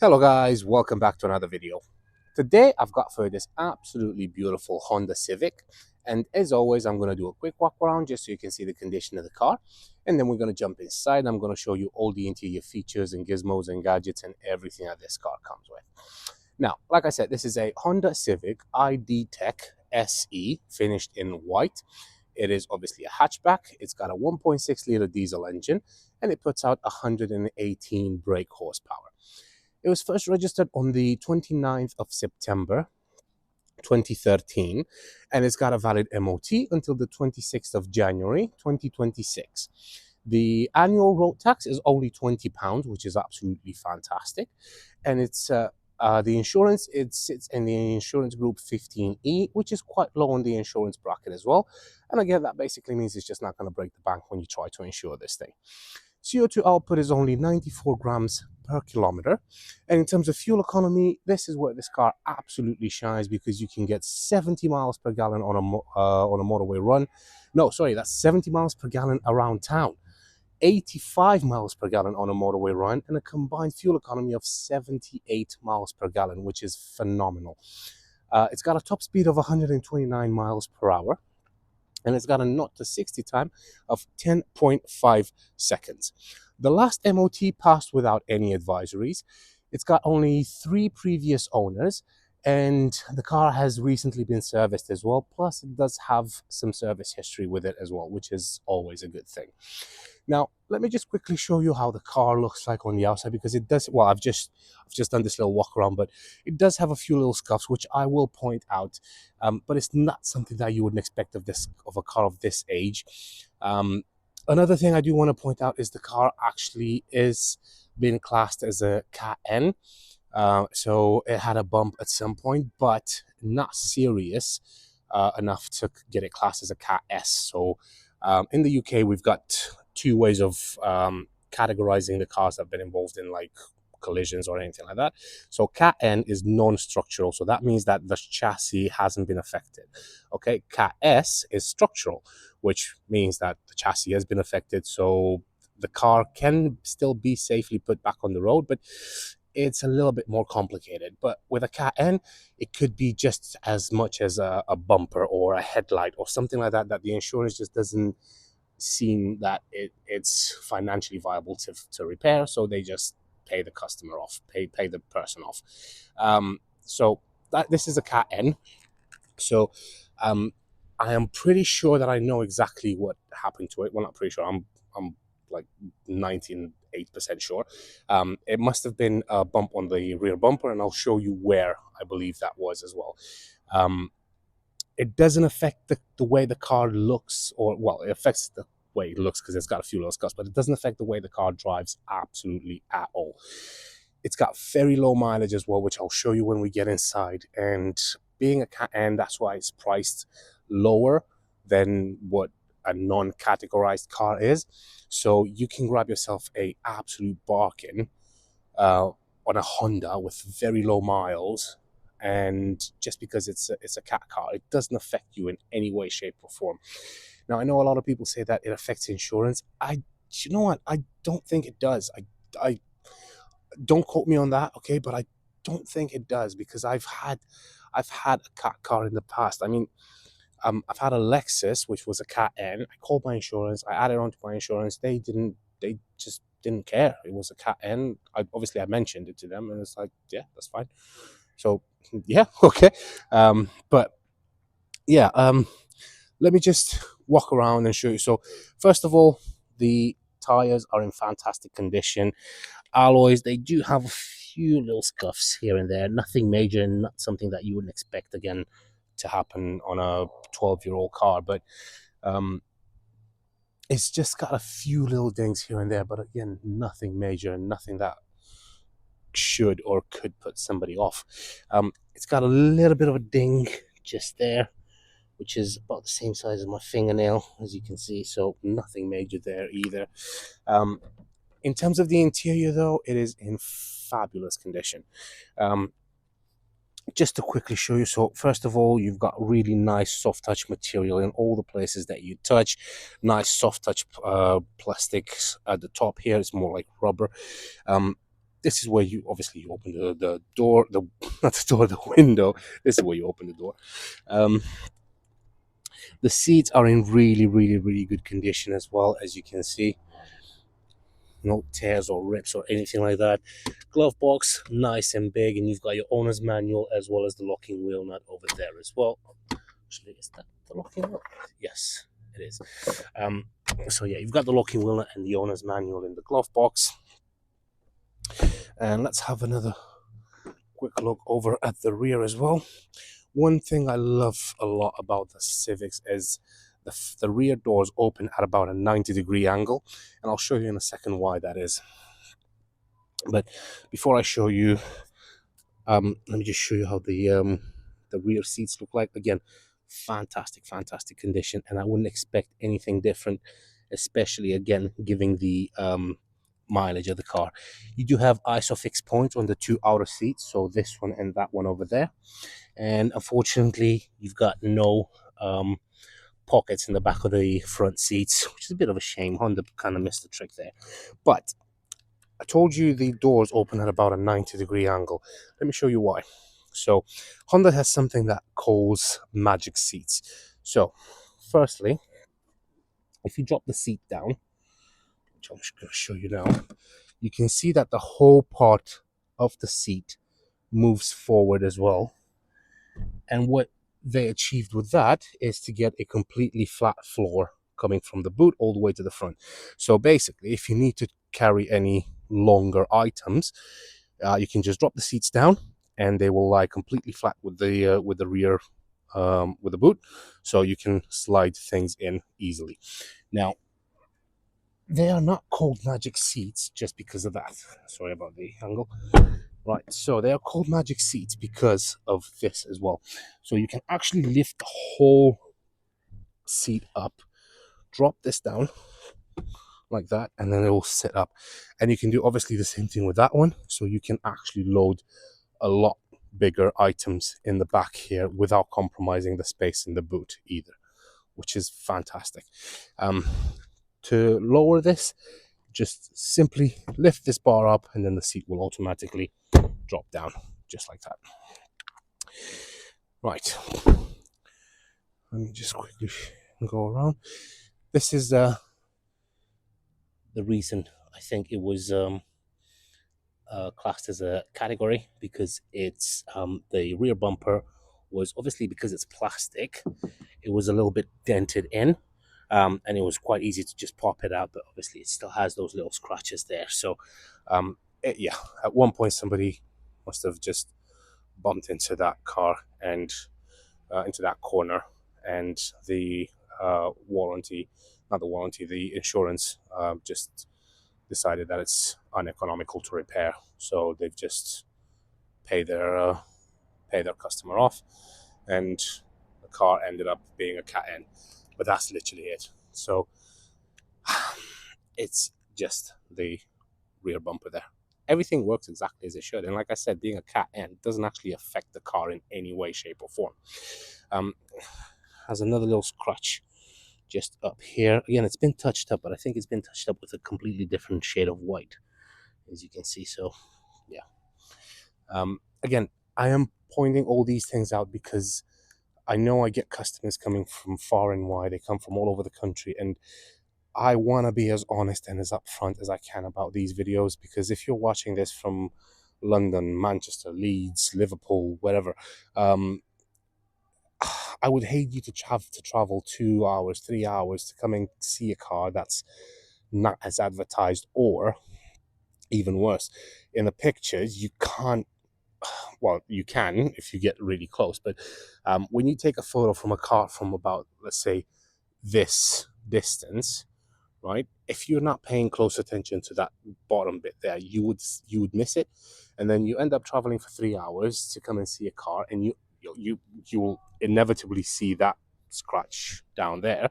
Hello guys, welcome back to another video. Today I've got for you this absolutely beautiful Honda Civic, and as always I'm going to do a quick walk around just so you can see the condition of the car, and then we're going to jump inside. I'm going to show you all the interior features and gizmos and gadgets and everything that this car comes with. Now, like I said, this is a Honda Civic i-Dtec SE finished in white. It is obviously a hatchback. It's got a 1.6 liter diesel engine and it puts out 118 brake horsepower. It was first registered on the 29th of September 2013, and it's got a valid MOT until the 26th of January 2026. The annual road tax is only £20, which is absolutely fantastic. And it's the insurance, it sits in the insurance group 15E, which is quite low on the insurance bracket as well. And again, that basically means it's just not going to break the bank when you try to insure this thing. CO2 output is only 94 grams per kilometer. And in terms of fuel economy, this is where this car absolutely shines, because you can get 70 miles per gallon on a motorway run. No, sorry, that's 70 miles per gallon around town. 85 miles per gallon on a motorway run, and a combined fuel economy of 78 miles per gallon, which is phenomenal. It's got a top speed of 129 miles per hour. And it's got a 0 to 60 time of 10.5 seconds. The last MOT passed without any advisories. It's got only 3 previous owners, and the car has recently been serviced as well. Plus, it does have some service history with it as well, which is always a good thing. Now, let me just quickly show you how the car looks like on the outside, because it does, well, I've just done this little walk around, but it does have a few little scuffs, which I will point out. But it's not something that you wouldn't expect of a car of this age. Another thing I do want to point out is the car actually is being classed as a Cat N. So it had a bump at some point, but not serious enough to get it classed as a Cat S. So in the UK, we've got 2 ways of categorizing the cars that have been involved in like collisions or anything like that. So Cat N is non-structural, so that means that the chassis hasn't been affected. Okay, Cat S is structural, which means that the chassis has been affected, so the car can still be safely put back on the road, but it's a little bit more complicated. But with a Cat N, it could be just as much as a bumper or a headlight or something like that, that the insurance just doesn't seem that it's financially viable to repair, so they just pay the customer off, pay the person off. So this is a Cat N. So I am pretty sure that I know exactly what happened to it. Well, not pretty sure. I'm like 98% sure. It must have been a bump on the rear bumper, and I'll show you where I believe that was as well. It doesn't affect the way the car looks, or, well, it affects the way it looks because it's got a few little scuffs, but it doesn't affect the way the car drives absolutely at all. It's got very low mileage as well, which I'll show you when we get inside. And being a Cat N, that's why it's priced lower than what a non-categorized car is. So you can grab yourself a absolute bargain on a Honda with very low miles, and just because it's a cat car, it doesn't affect you in any way, shape, or form. Now, I know a lot of people say that it affects insurance. You know what? I don't think it does. I don't quote me on that, okay? But I don't think it does, because I've had a cat car in the past. I mean, I've had a Lexus, which was a Cat N. I called my insurance. I added on to my insurance. They just didn't care. It was a Cat N. I mentioned it to them, and it's like, yeah, that's fine. So yeah, okay. But yeah, let me just walk around and show you. So first of all, the tires are in fantastic condition. Alloys, they do have a few little scuffs here and there, nothing major and not something that you wouldn't expect again to happen on a 12-year-old car, but it's just got a few little dings here and there, but again, nothing major and nothing that should or could put somebody off. It's got a little bit of a ding just there, which is about the same size as my fingernail, as you can see, so nothing major there either. In terms of the interior, though, it is in fabulous condition. Just to quickly show you, so first of all, you've got really nice soft touch material in all the places that you touch. Nice soft touch plastics at the top here. It's more like rubber. this is where you obviously you open the door, the not the door, the window. This is where you open the door. Um, the seats are in really, really, really good condition as well, as you can see. No tears or rips or anything like that. Glove box, nice and big, and you've got your owner's manual as well as the locking wheel nut over there as well. Actually, is that the locking wheel? Yes, it is. So yeah, you've got the locking wheel nut and the owner's manual in the glove box. And let's have another quick look over at the rear as well. One thing I love a lot about the Civics is the rear doors open at about a 90-degree angle, and I'll show you in a second why that is. But before I show you, let me just show you how the rear seats look like. Again, fantastic condition, and I wouldn't expect anything different, especially again giving the mileage of the car. You do have ISOFIX points on the two outer seats, so this one and that one over there. And unfortunately, you've got no pockets in the back of the front seats, which is a bit of a shame. Honda kind of missed the trick there. But I told you the doors open at about a 90-degree angle. Let me show you why. So Honda has something that calls magic seats. So firstly, if you drop the seat down, which I'm just going to show you now, you can see that the whole part of the seat moves forward as well. And what they achieved with that is to get a completely flat floor coming from the boot all the way to the front. So basically, if you need to carry any longer items, you can just drop the seats down and they will lie completely flat with the rear with the boot, so you can slide things in easily. Now, they are not called magic seats just because of that. Sorry about the angle. Right, so they are called magic seats because of this as well. So you can actually lift the whole seat up, drop this down like that, and then it will sit up. And you can do obviously the same thing with that one. So you can actually load a lot bigger items in the back here without compromising the space in the boot either, which is fantastic. To lower this, just simply lift this bar up and then the seat will automatically drop down just like that. Right, let me just quickly go around. This is the reason I think it was classed as a category, because it's the rear bumper was obviously, because it's plastic, it was a little bit dented in, and it was quite easy to just pop it out, but obviously it still has those little scratches there. So yeah, at one point somebody must have just bumped into that car and into that corner, and the the insurance just decided that it's uneconomical to repair, so they've just pay their customer off, and the car ended up being a cat N. But that's literally it. So it's just the rear bumper there. Everything works exactly as it should, and like I said, being a cat N doesn't actually affect the car in any way, shape, or form. Has another little scratch just up here. Again, it's been touched up, but I think it's been touched up with a completely different shade of white, as you can see. So yeah, again, I am pointing all these things out because I know I get customers coming from far and wide. They come from all over the country, and I want to be as honest and as upfront as I can about these videos, because if you're watching this from London, Manchester, Leeds, Liverpool, wherever, I would hate you to have to travel 2 hours, 3 hours to come and see a car that's not as advertised, or even worse, in the pictures, you can't. Well, you can if you get really close, but when you take a photo from a car from about, let's say, this distance, right? If you're not paying close attention to that bottom bit there, you would miss it, and then you end up traveling for 3 hours to come and see a car, and you will inevitably see that scratch down there,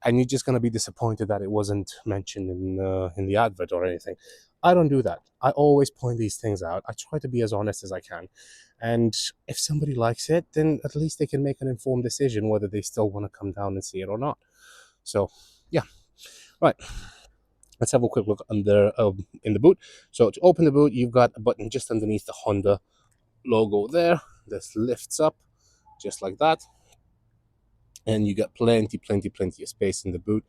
and you're just going to be disappointed that it wasn't mentioned in the advert or anything. I don't do that. I always point these things out. I try to be as honest as I can, and if somebody likes it, then at least they can make an informed decision whether they still want to come down and see it or not. So yeah, right. Let's have a quick look under in the boot. So to open the boot, you've got a button just underneath the Honda logo there. This lifts up just like that, and you got plenty of space in the boot.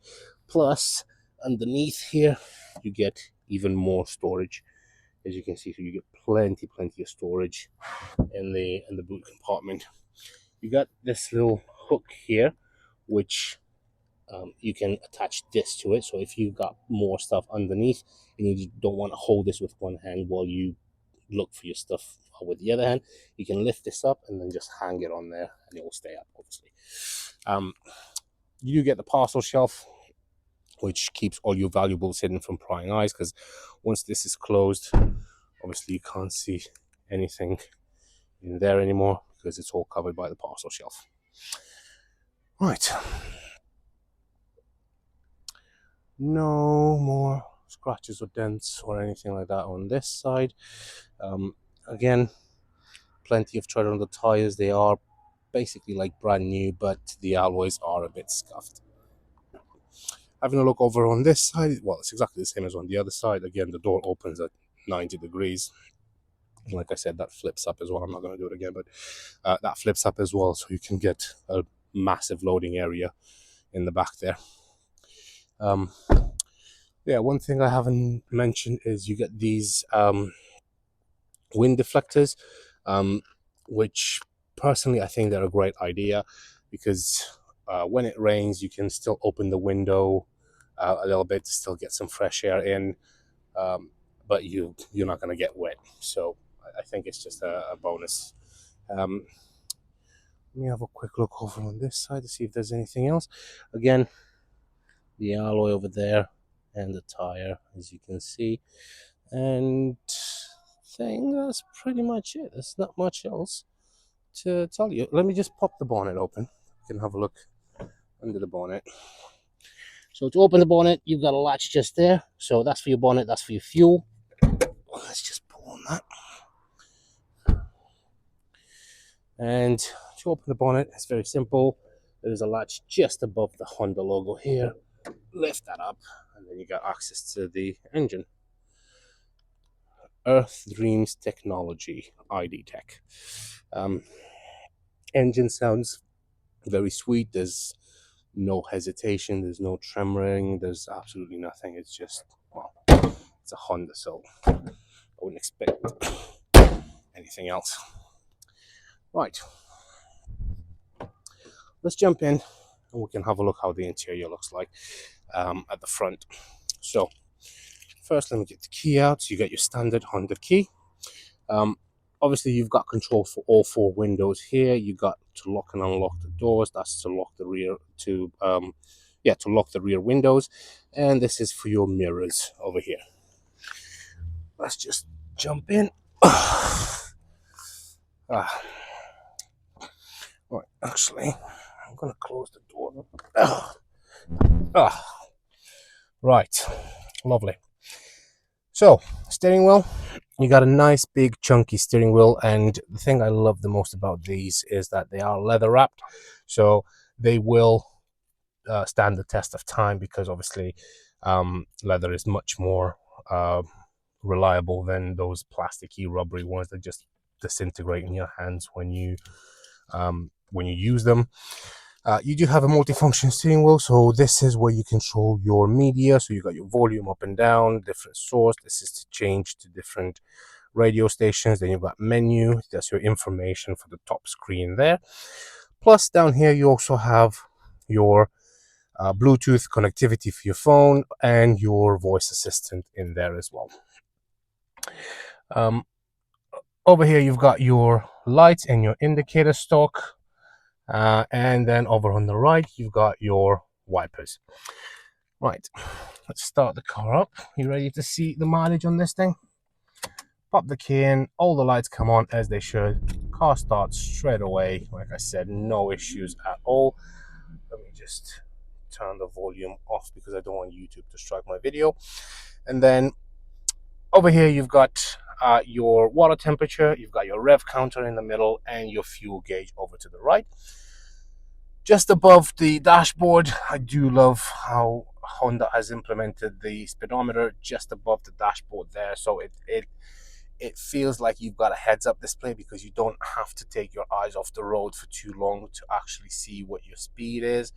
Plus, underneath here, you get even more storage, as you can see. So you get plenty of storage in the boot compartment. You got this little hook here, which you can attach this to it. So if you've got more stuff underneath and you don't want to hold this with one hand while you look for your stuff with the other hand, you can lift this up and then just hang it on there and it will stay up, obviously. You do get the parcel shelf, which keeps all your valuables hidden from prying eyes, because once this is closed, obviously you can't see anything in there anymore because it's all covered by the parcel shelf. Right. No more scratches or dents or anything like that on this side. Again, plenty of tread on the tires. They are basically like brand new, but the alloys are a bit scuffed. Having a look over on this side, well, it's exactly the same as on the other side. Again, the door opens at 90 degrees. Like I said, that flips up as well. I'm not going to do it again, but that flips up as well, so you can get a massive loading area in the back there. Yeah, one thing I haven't mentioned is you get these wind deflectors, which personally I think they're a great idea, because when it rains you can still open the window a little bit to still get some fresh air in, but you're not going to get wet. So I think it's just a bonus. Let me have a quick look over on this side to see if there's anything else. Again, the alloy over there and the tire, as you can see, and I think that's pretty much it. There's not much else to tell you. Let me just pop the bonnet open. You can have a look under the bonnet. So to open the bonnet, you've got a latch just there. So that's for your bonnet, that's for your fuel. Let's just pull on that. And to open the bonnet, it's very simple. There's a latch just above the Honda logo here. Lift that up, and then you got access to the engine. Earth Dreams Technology, i-Dtec. Engine sounds very sweet. There's no hesitation, there's no tremoring, there's absolutely nothing. It's just, well, it's a Honda, so I wouldn't expect anything else. Right, let's jump in and we can have a look how the interior looks like at the front. So first, let me get the key out. So you get your standard Honda key. Obviously, you've got control for all four windows here. You got to lock and unlock the doors. That's to lock the rear to lock the rear windows, and this is for your mirrors over here. Let's just jump in. Right, actually, I'm gonna close the door. Right, lovely. So, steering wheel, you got a nice big chunky steering wheel, and the thing I love the most about these is that they are leather wrapped, so they will stand the test of time, because obviously leather is much more reliable than those plasticky rubbery ones that just disintegrate in your hands when you use them. You do have a multifunction steering wheel, so this is where you control your media. So you got your volume up and down, different source. This is to change to different radio stations. Then you've got menu. That's your information for the top screen there. Plus down here you also have your Bluetooth connectivity for your phone and your voice assistant in there as well. Over here you've got your lights and your indicator stalk. And then over on the right, you've got your wipers. Right, let's start the car up. You ready to see the mileage on this thing? Pop the key in, all the lights come on as they should. Car starts straight away. Like I said, no issues at all. Let me just turn the volume off because I don't want YouTube to strike my video. And then over here, you've got your water temperature, you've got your rev counter in the middle, and your fuel gauge over to the right. Just above the dashboard, I do love how Honda has implemented the speedometer just above the dashboard there, so it feels like you've got a heads-up display because you don't have to take your eyes off the road for too long to actually see what your speed is.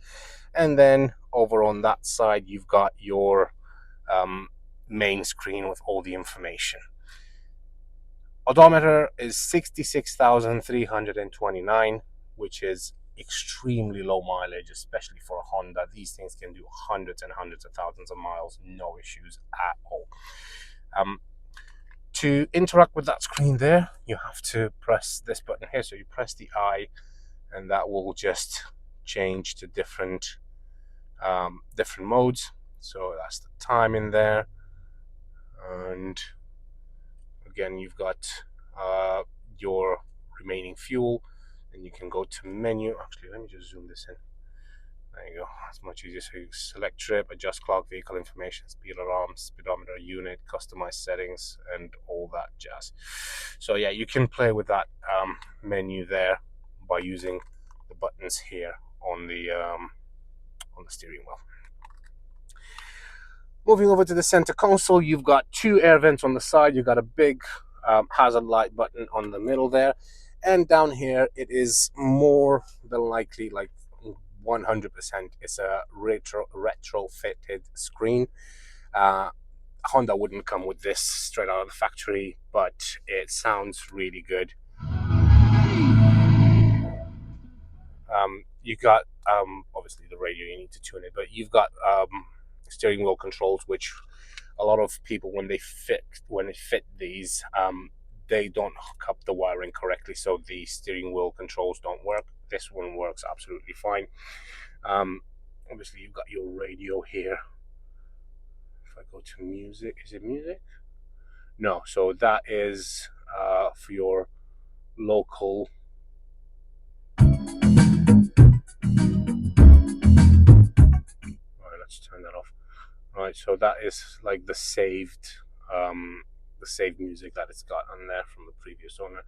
And then over on that side, you've got your main screen with all the information. Odometer is 66,329, which is extremely low mileage, especially for a Honda. These things can do hundreds and hundreds of thousands of miles, no issues at all. To interact with that screen there, you have to press this button here. So you press the I, and that will just change to different modes. So that's the time in there, and again you've got your remaining fuel, and you can go to menu. Actually, let me just zoom this in. There you go. It's much easier. So you select trip, adjust clock, vehicle information, speed alarm, speedometer, unit, customize settings, and all that jazz. So yeah, you can play with that menu there by using the buttons here on the steering wheel. Moving over to the center console, you've got two air vents on the side. You've got a big hazard light button on the middle there, and down here it is more than likely, like 100%, it's a retrofitted screen. Honda wouldn't come with this straight out of the factory, but it sounds really good. You got obviously the radio, you need to tune it, but you've got steering wheel controls, which a lot of people, when they fit these, they don't hook up the wiring correctly, so the steering wheel controls don't work. This one works absolutely fine. Obviously you've got your radio here. If I go to music, is it music? No, so that is for your local. Alright, let's turn that off. Alright, so that is like the saved music that it's got on there from the previous owner.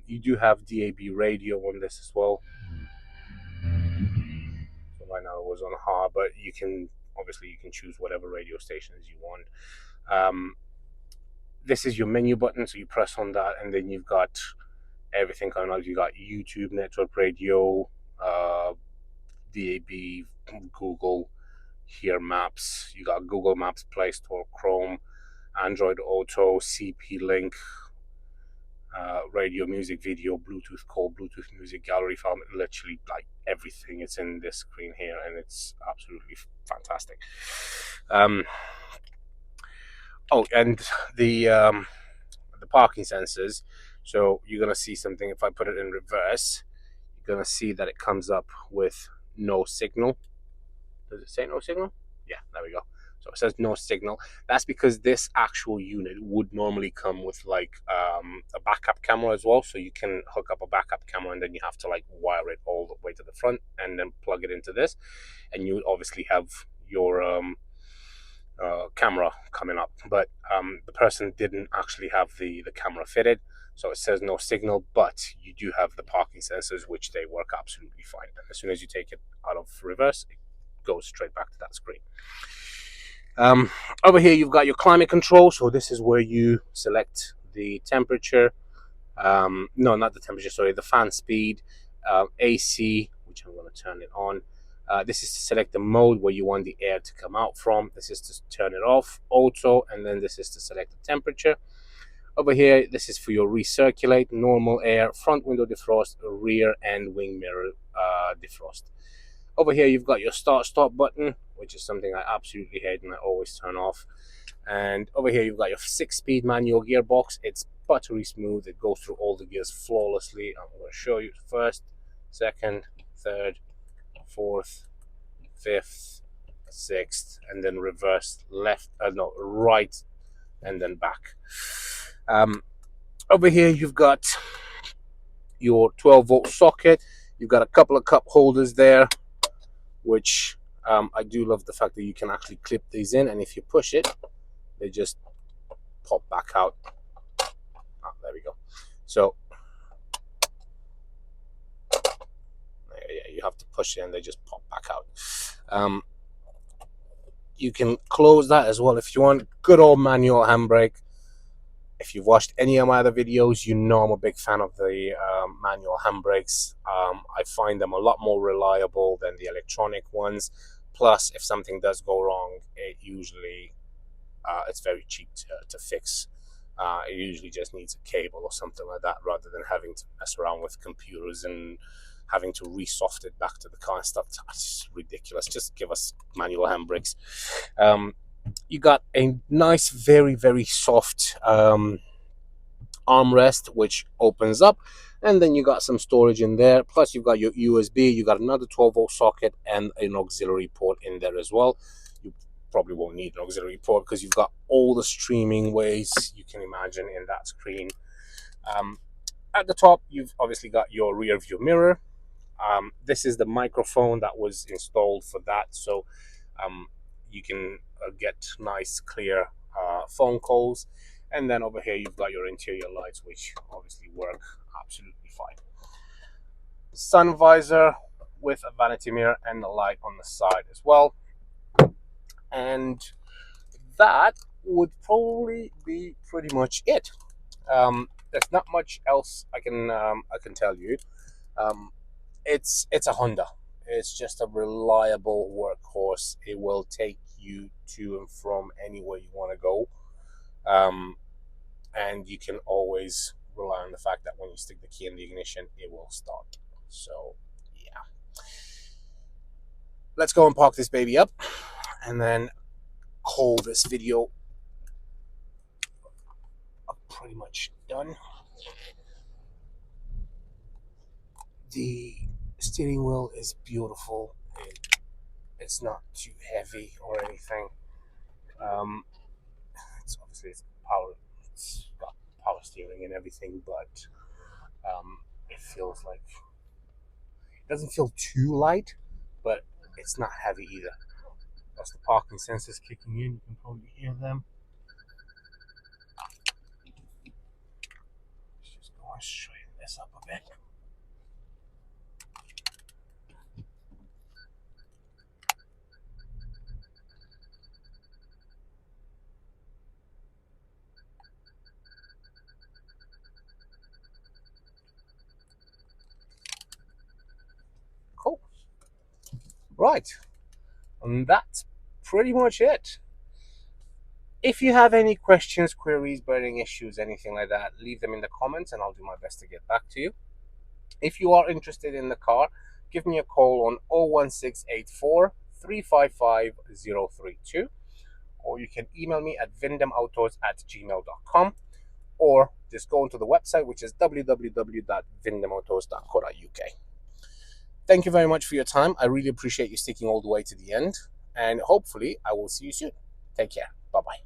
You do have DAB radio on this as well. So right now it was on hard, but you can choose whatever radio stations you want. This is your menu button, so you press on that, and then you've got everything coming out. You got YouTube, network radio, DAB, Google, here maps. You got Google Maps, Play Store, Chrome, Android Auto, CP Link, radio, music, video, Bluetooth call, Bluetooth music, gallery file. Literally like everything is in this screen here, and it's absolutely fantastic. Oh, and the parking sensors. So you're gonna see something. If I put it in reverse, you're gonna see that it comes up with no signal. Does it say no signal? Yeah, there we go. So it says no signal. That's because this actual unit would normally come with like a backup camera as well. So you can hook up a backup camera, and then you have to like wire it all the way to the front and then plug it into this, and you obviously have your camera coming up. But the person didn't actually have the camera fitted, so it says no signal, but you do have the parking sensors, which they work absolutely fine. And as soon as you take it out of reverse, it goes straight back to that screen. Over here you've got your climate control. So this is where you select the temperature, no, not the temperature, sorry, the fan speed, AC, which I'm going to turn it on. This is to select the mode where you want the air to come out from. This is to turn it off, auto, and then this is to select the temperature. Over here, this is for your recirculate, normal air, front window defrost, rear and wing mirror defrost. Over here, you've got your start-stop button, which is something I absolutely hate and I always turn off. And over here, you've got your 6-speed manual gearbox. It's buttery smooth. It goes through all the gears flawlessly. I'm going to show you first, second, third, fourth, fifth, sixth, and then reverse, left, right, and then back. Over here, you've got your 12-volt socket. You've got a couple of cup holders there, which I do love the fact that you can actually clip these in, and if you push it, they just pop back out. Oh, there we go. So yeah, you have to push it and they just pop back out. You can close that as well if you want. Good old manual handbrake. If you've watched any of my other videos, you know I'm a big fan of the manual handbrakes. I find them a lot more reliable than the electronic ones. Plus, if something does go wrong, it usually it's very cheap to fix. It usually just needs a cable or something like that, rather than having to mess around with computers and having to resoft it back to the car and stuff. It's ridiculous. Just give us manual handbrakes. You got a nice, very, very soft armrest, which opens up, and then you got some storage in there. Plus, you've got your USB, you got another 12-volt socket, and an auxiliary port in there as well. You probably won't need an auxiliary port because you've got all the streaming ways you can imagine in that screen. At the top, you've obviously got your rear view mirror. This is the microphone that was installed for that, so you can get nice, clear phone calls. And then over here, you've got your interior lights, which obviously work absolutely fine. Sun visor with a vanity mirror and a light on the side as well. And that would probably be pretty much it. There's not much else I can tell you. It's a Honda. It's just a reliable workhorse. It will take you to and from anywhere you want to go. And you can always rely on the fact that when you stick the key in the ignition, it will start. So, yeah. Let's go and park this baby up and then call this video pretty much done. The steering wheel is beautiful. It's not too heavy or anything. It's obviously power. It's got power steering and everything, but it feels like it doesn't feel too light, but it's not heavy either. That's the parking sensors kicking in. You can probably hear them. Let's just go and straighten this up a bit. Cool. Right. And that's pretty much it. If you have any questions, queries, burning issues, anything like that, leave them in the comments and I'll do my best to get back to you. If you are interested in the car, give me a call on 01684 355 032, or you can email me at vindemautos@gmail.com, or just go onto the website, which is www.vindemautos.co.uk. Thank you very much for your time. I really appreciate you sticking all the way to the end, and hopefully I will see you soon. Take care. Bye-bye.